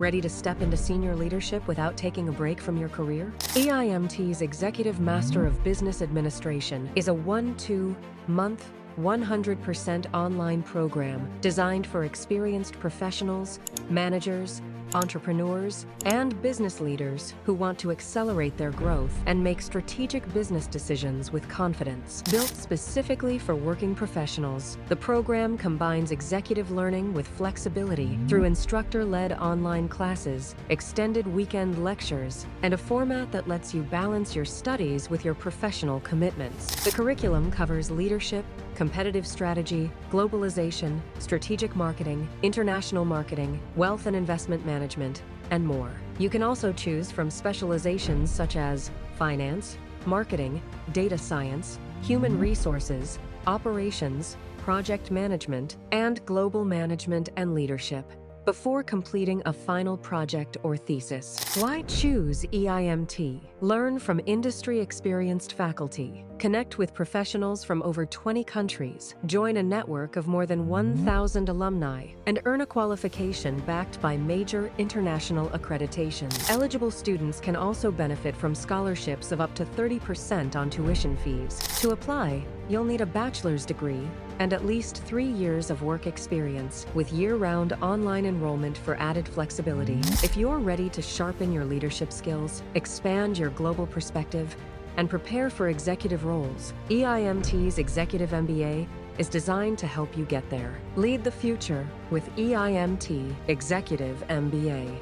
Ready to step into senior leadership without taking a break from your career? EIMT's Executive Master of Business Administration is a 1-2-month, 100% online program designed for experienced professionals, managers, entrepreneurs, and business leaders who want to accelerate their growth and make strategic business decisions with confidence. Built specifically for working professionals, the program combines executive learning with flexibility through instructor-led online classes, extended weekend lectures, and a format that lets you balance your studies with your professional commitments. The curriculum covers leadership, competitive strategy, globalization, strategic marketing, international marketing, wealth and investment management, and more. You can also choose from specializations such as finance, marketing, data science, human resources, operations, project management, and global management and leadership before completing a final project or thesis. Why choose EIMT? Learn from industry-experienced faculty. Connect with professionals from over 20 countries. Join a network of more than 1,000 alumni and earn a qualification backed by major international accreditations. Eligible students can also benefit from scholarships of up to 30% on tuition fees. To apply, you'll need a bachelor's degree and at least 3 years of work experience with year-round online enrollment for added flexibility. If you're ready to sharpen your leadership skills, expand your global perspective, and prepare for executive roles, EIMT's Executive MBA is designed to help you get there. Lead the future with EIMT Executive MBA.